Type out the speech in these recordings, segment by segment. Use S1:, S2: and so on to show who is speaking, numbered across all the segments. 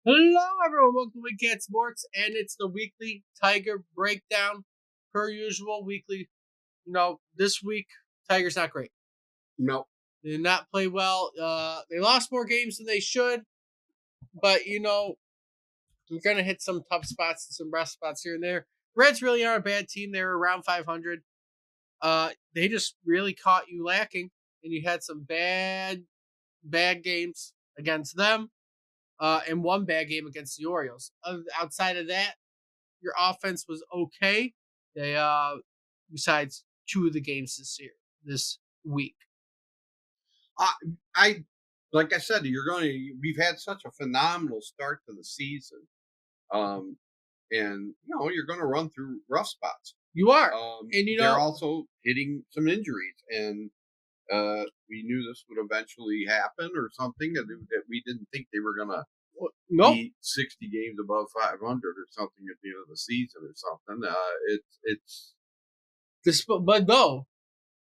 S1: Hello, everyone. Welcome to Weekend Sports, and it's the weekly Tiger breakdown. Per usual, weekly. This week Tiger's not great.
S2: No,
S1: They did not play well. They lost more games than they should, but we're gonna hit some tough spots and some rough spots here and there. Reds really aren't a bad team. They were around 500. They just really caught you lacking, and you had some bad games against them. And one bad game against the Orioles. Outside of that, your offense was okay. They besides two of the games this week.
S2: I, I like I said, we've had such a phenomenal start to the season, um, and you're going to run through rough spots.
S1: You are, and
S2: They're also hitting some injuries, and we knew this would eventually happen or something, and that we didn't think they were going to
S1: no,
S2: be 60 games above 500 or something at the end of the season or something.
S1: but no,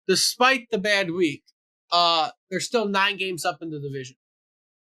S1: despite the bad week, they're still 9 games up in the division.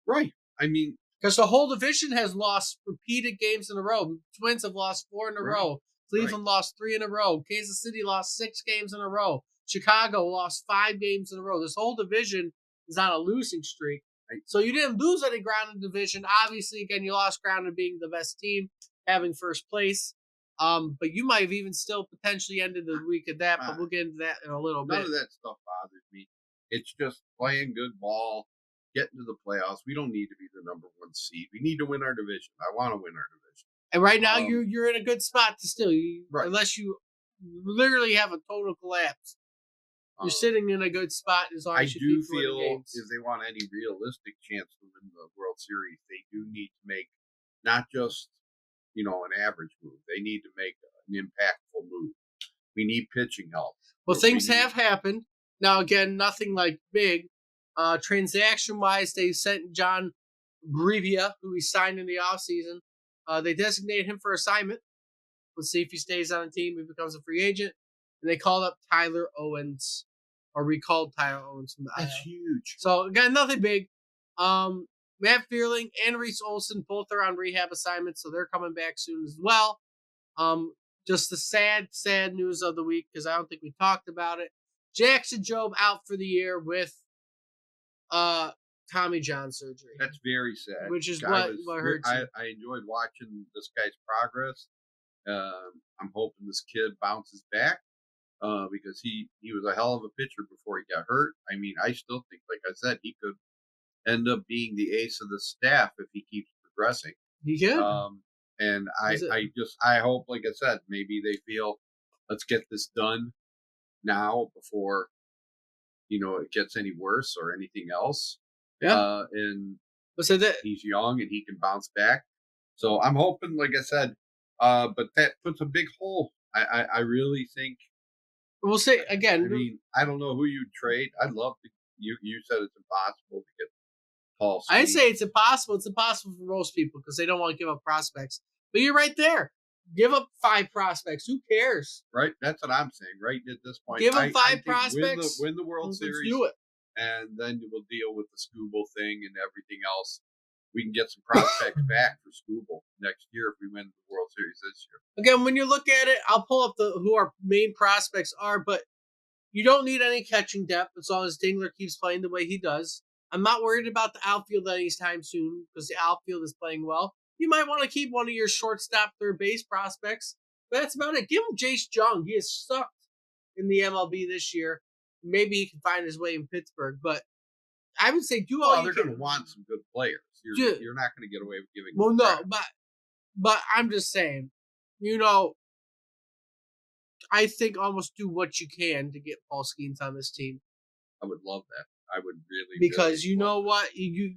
S2: Right. I mean,
S1: because the whole division has lost repeated games in a row. Twins have lost 4 in a
S2: right,
S1: row. Cleveland lost 3 in a row. Kansas City lost 6 games in a row. Chicago lost 5 games in a row. This whole division is on a losing streak.
S2: right.
S1: So you didn't lose any ground in the division. Obviously, again, you lost ground in being the best team, having first place. But you might have even still potentially ended the week at that. But we'll get into that in a little bit.
S2: None of that stuff bothers me. It's just playing good ball, getting to the playoffs. We don't need to be the number one seed. We need to win our division. I want to win our division.
S1: And right now, you're in a good spot to still,
S2: Right.
S1: unless you literally have a total collapse. You're sitting in a good spot as long as you
S2: do
S1: keep winning
S2: feel
S1: games.
S2: if they want any realistic chance to win the World Series, they do need to make not just an average move. They need to make an impactful move. We need pitching help.
S1: Well, things have happened. Now, again, nothing like big. Transaction-wise, they sent John Brevia, who we signed in the offseason. They designated him for assignment. Let's see if he stays on the team. He becomes a free agent. And they called up Tyler Owens, or recalled Tyler Owens from the IL.
S2: That's huge.
S1: So, again, nothing big. Matt Fearling and Reese Olson both are on rehab assignments, so they're coming back soon as well. Just the sad news of the week, because I don't think we talked about it. Jackson Jobe out for the year with Tommy John surgery.
S2: That's very sad.
S1: Which is what hurts.
S2: I enjoyed watching this guy's progress. I'm hoping this kid bounces back because he was a hell of a pitcher before he got hurt. I mean, I still think, like I said, he could end up being the ace of the staff if he keeps progressing.
S1: He could.
S2: And I hope, like I said, maybe they feel, let's get this done now before it gets any worse or anything else.
S1: Yeah.
S2: And
S1: so that
S2: he's young and he can bounce back. So I'm hoping, like I said, but that puts a big hole. I really think.
S1: We'll say again.
S2: I mean, I don't know who you'd trade. I'd love to. You said it's impossible to get Paul Skeens.
S1: I'd say it's impossible. It's impossible for most people because they don't want to give up prospects. But you're right there. Give up 5 prospects. Who cares?
S2: Right. That's what I'm saying. Right at this point,
S1: give them 5 prospects.
S2: Win the World Series.
S1: Do it.
S2: And then we'll deal with the Scooble thing and everything else. We can get some prospects back for Scooble next year if we win the World Series this year.
S1: Again, when you look at it, I'll pull up who our main prospects are, but you don't need any catching depth as long as Dingler keeps playing the way he does. I'm not worried about the outfield anytime soon because the outfield is playing well. You might want to keep one of your shortstop, third base prospects, but that's about it. Give him Jace Jung. He has sucked in the MLB this year. Maybe he can find his way in Pittsburgh, but I would say do all you can.
S2: They're going to want some good players. You're not going to get away with giving.
S1: Well, no, but I'm just saying, I think almost do what you can to get Paul Skeens on this team.
S2: I would love that. I would really.
S1: Because you know what?
S2: He's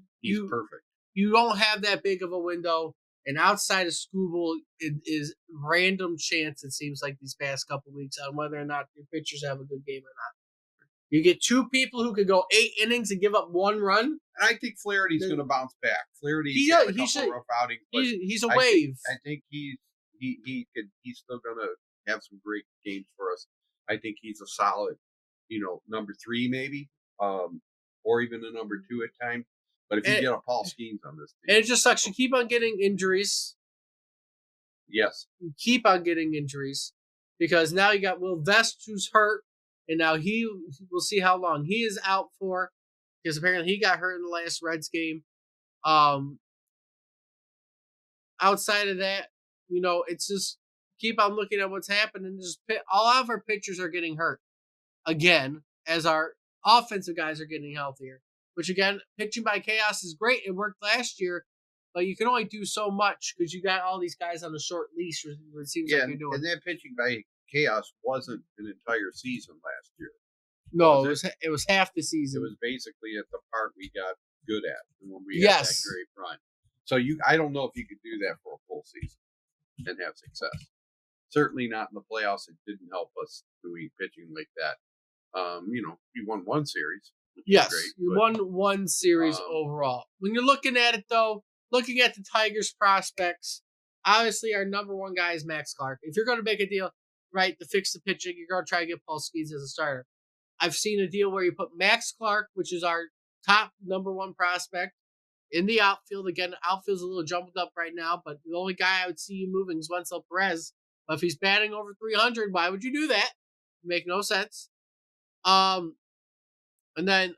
S2: perfect.
S1: You don't have that big of a window. And outside of Scooble, it is random chance, it seems like, these past couple weeks on whether or not your pitchers have a good game or not. You get 2 people who could go 8 innings and give up 1 run.
S2: And I think Flaherty's going to bounce back. Flaherty's
S1: had a
S2: couple rough outings.
S1: He's a wave.
S2: I think he's still going to have some great games for us. I think he's a solid, number 3 maybe, or even a number 2 at times. But if you
S1: And,
S2: get a Paul Skeens on this
S1: and
S2: team,
S1: it just sucks. You keep on getting injuries.
S2: yes,
S1: You keep on getting injuries because now you got Will Vest who's hurt, and now we'll see how long he is out for because apparently he got hurt in the last Reds game. Um, Outside of that, it's just keep on looking at what's happening. Just all of our pitchers are getting hurt again as our offensive guys are getting healthier. Which again, pitching by chaos is great. It worked last year, but you can only do so much because you got all these guys on a short leash. What it seems
S2: yeah,
S1: like you're doing.
S2: and that pitching by chaos wasn't an entire season last year.
S1: No,
S2: Was
S1: it was half the
S2: It
S1: season.
S2: was basically at the part we got good at when we had that
S1: Yes.
S2: great run. So I don't know if you could do that for a full season and have success. Certainly not in the playoffs. It didn't help us doing pitching like that. We won one series, which is
S1: Yes,
S2: great.
S1: you
S2: But
S1: won one series overall. When you're looking at it, though, looking at the Tigers' prospects, obviously our number one guy is Max Clark. If you're going to make a deal, right, to fix the pitching, you're going to try to get Paul Skeens as a starter. I've seen a deal where you put Max Clark, which is our top number one prospect, in the outfield. Again, the outfield's a little jumbled up right now, but the only guy I would see you moving is Wenzel Perez. But if he's batting over 300, why would you do that? Make no sense. And then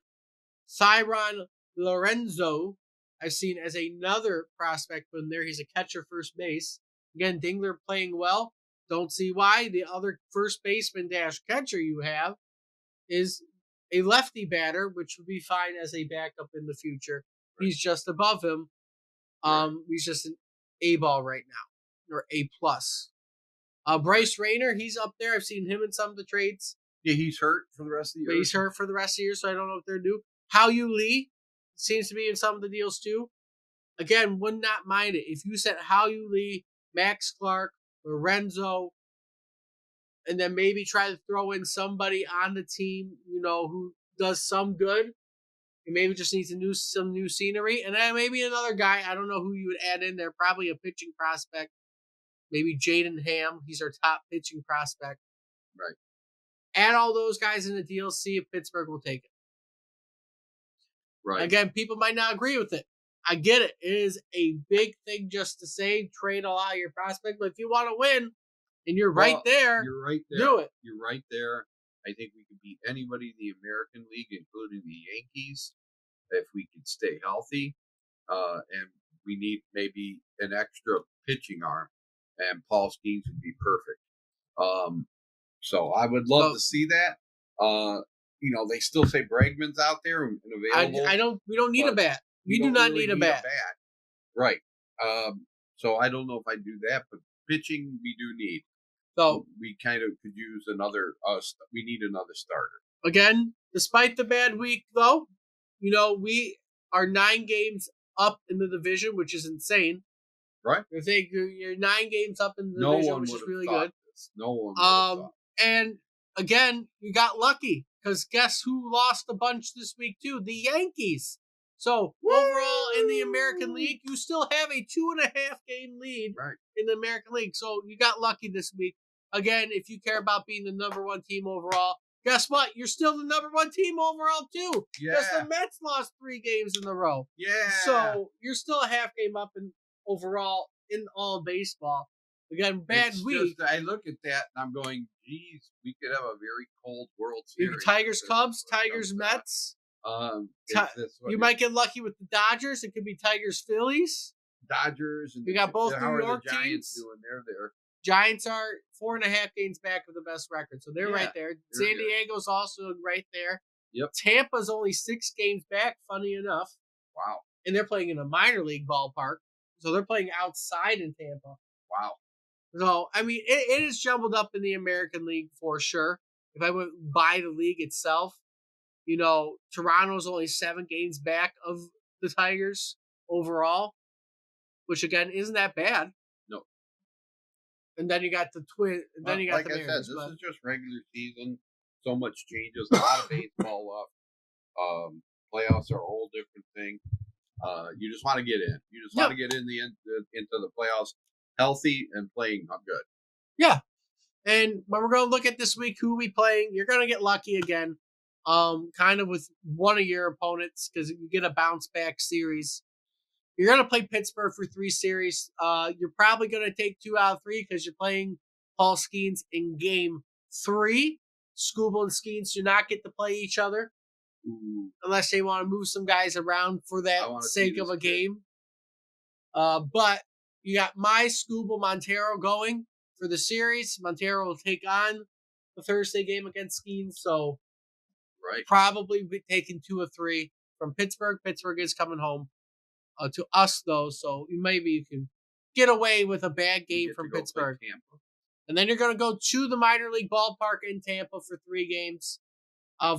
S1: Cyron Lorenzo, I've seen as another prospect from there. He's a catcher first base. Again, Dingler playing well. Don't see why. The other first baseman dash catcher you have is a lefty batter, which would be fine as a backup in the future. Right. He's just above him. He's just an A ball right now, or A plus. Bryce Rayner, he's up there. I've seen him in some of the trades.
S2: Yeah, he's hurt for the rest of the year.
S1: But he's hurt for the rest of the year, so I don't know what they're due. How You Lee seems to be in some of the deals too. Again, would not mind it if you said How You Lee, Max Clark, Lorenzo, and then maybe try to throw in somebody on the team, who does some good. And maybe just needs some new scenery. And then maybe another guy, I don't know who you would add in there, probably a pitching prospect. Maybe Jaden Ham. He's our top pitching prospect.
S2: Right.
S1: Add all those guys in the deal, see if Pittsburgh will take it.
S2: Right.
S1: Again, people might not agree with it. I get it. It is a big thing just to say trade a lot of your prospect. But if you want to win and you're right there, do it.
S2: You're right there. I think we could beat anybody in the American League, including the Yankees, if we could stay healthy. And we need maybe an extra pitching arm, and Paul Skeens would be perfect. So I would love to see that. They still say Bregman's out there and available.
S1: We don't need a bat. We do not need a bat.
S2: Right. So I don't know if I do that, but pitching we do need.
S1: So
S2: we kind of could use another. We need another starter.
S1: Again, despite the bad week, though, we are 9 games up in the division, which is insane.
S2: Right.
S1: I think you're 9 games up in the division, which is really good.
S2: No one would have thought.
S1: And again, you got lucky because guess who lost a bunch this week too? The Yankees. So overall in the American League, you still have a 2.5 game lead in the American League. So you got lucky this week. Again, if you care about being the number one team overall, guess what? You're still the number one team overall too.
S2: Yeah.
S1: Because the Mets lost 3 games in a row.
S2: Yeah.
S1: So you're still a half game up in overall in all baseball. Again, bad week.
S2: I look at that and I'm going, geez, we could have a very cold World Series.
S1: Tigers, Cubs, Tigers, Mets. You might get lucky with the Dodgers. It could be Tigers, Phillies.
S2: Dodgers. And
S1: you got both New York
S2: the Giants
S1: teams.
S2: doing? They're there.
S1: Giants are 4.5 games back of the best record, so they're right there. San Diego's also right there.
S2: Yep.
S1: Tampa's only 6 games back, funny enough.
S2: Wow.
S1: And they're playing in a minor league ballpark, so they're playing outside in Tampa.
S2: Wow.
S1: So, I mean, it is jumbled up in the American League for sure. If I went by the league itself, Toronto's only 7 games back of the Tigers overall, which again isn't that bad.
S2: No.
S1: And then you got the Twins. Then you got the Mariners.
S2: Like I said, this is just regular season. So much changes. A lot of baseball left. Playoffs are a whole different thing. You just want to get in. You just want to get in into the playoffs healthy and playing good.
S1: Yeah. And when we're going to look at this week, who we playing, you're going to get lucky again. kind of with one of your opponents because you get a bounce back series. You're going to play Pittsburgh for 3 series. You're probably going to take 2 out of 3 because you're playing Paul Skeens in game 3. Scooble and Skeens do not get to play each other
S2: Ooh,
S1: unless they want to move some guys around for
S2: I
S1: that
S2: want to see
S1: sake of
S2: this
S1: a
S2: kid.
S1: game. But you got my Scooble Montero going for the series. Montero will take on the Thursday game against Skeens, so
S2: Right.
S1: probably be taking 2 of 3 from Pittsburgh. Pittsburgh is coming home to us though, so maybe you can get away with a bad
S2: You
S1: game
S2: get to
S1: from
S2: go play
S1: Pittsburgh.
S2: Tampa.
S1: And then you're going to go to the minor league ballpark in Tampa for 3 games.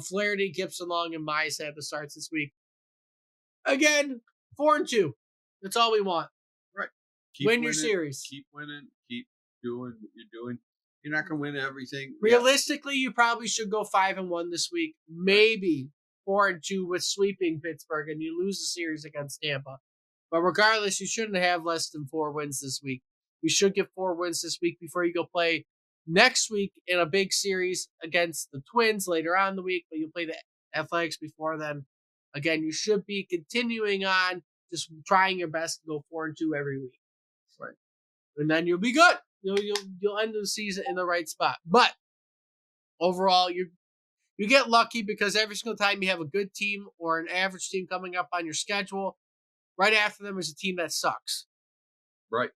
S1: Flaherty, Gibson, Long, and Mize have the starts this week. Again, 4-2. That's all we want.
S2: Right. Keep
S1: Win
S2: winning,
S1: your series.
S2: Keep winning. Keep doing what you're doing. You're not gonna win everything.
S1: Realistically, you probably should go 5-1 this week. Maybe 4-2 with sweeping Pittsburgh, and you lose the series against Tampa. But regardless, you shouldn't have less than 4 wins this week. You should get 4 wins this week before you go play next week in a big series against the Twins later on in the week. But you'll play the Athletics before then. Again, you should be continuing on, just trying your best to go 4-2 every week.
S2: Right.
S1: And then you'll be good. You'll end the season in the right spot. But overall, you get lucky because every single time you have a good team or an average team coming up on your schedule, right after them is a team that sucks.
S2: Right.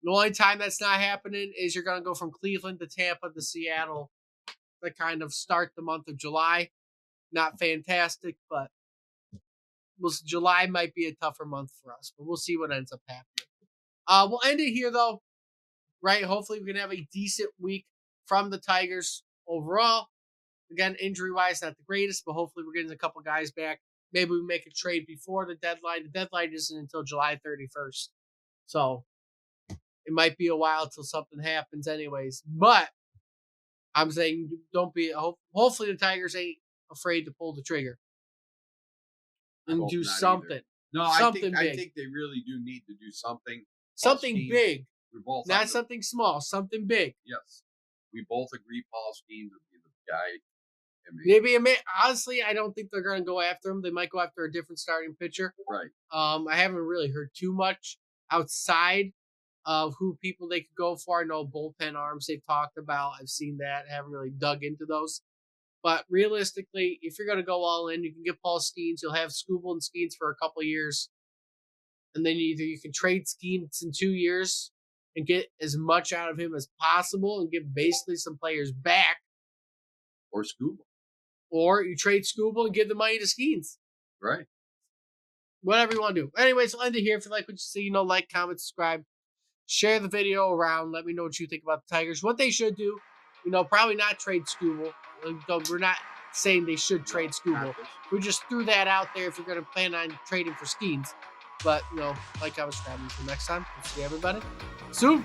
S1: The only time that's not happening is you're going to go from Cleveland to Tampa to Seattle to kind of start the month of July. Not fantastic, but July might be a tougher month for us, but we'll see what ends up happening. We'll end it here, though. Right? Hopefully, we can have a decent week from the Tigers overall. Again, injury wise, not the greatest, but hopefully, we're getting a couple guys back. Maybe we make a trade before the deadline. The deadline isn't until July 31st. So it might be a while till something happens, anyways. But I'm saying don't be. Hopefully, the Tigers ain't afraid to pull the trigger
S2: I
S1: and
S2: hope
S1: do
S2: not either.
S1: something.
S2: No,
S1: Something
S2: I
S1: big.
S2: think they really do need to do something. Paul
S1: Something
S2: Skeens,
S1: big.
S2: we're both
S1: Not something small. Something big.
S2: yes. We both agree Paul Skeens would be the guy.
S1: Maybe honestly, I don't think they're going to go after him. They might go after a different starting pitcher.
S2: Right.
S1: I haven't really heard too much outside of who people they could go for. I know bullpen arms they've talked about. I've seen that. I haven't really dug into those. But realistically, if you're going to go all in, you can get Paul Skeens. You'll have Scooble and Skeens for a couple of years. And then either you can trade Skeens in 2 years and get as much out of him as possible and get basically some players back.
S2: Or Scuba.
S1: Or you trade Scooble and give the money to Skeens.
S2: Right.
S1: Whatever you want to do. Anyways, we'll end it here. If you like what you see, like, comment, subscribe. Share the video around. Let me know what you think about the Tigers. What they should do, probably not trade Scooble. We're not saying they should trade Scooble. We just threw that out there if you're going to plan on trading for Skeens. But, like, comment, subscribe. Until next time, we'll see everybody soon.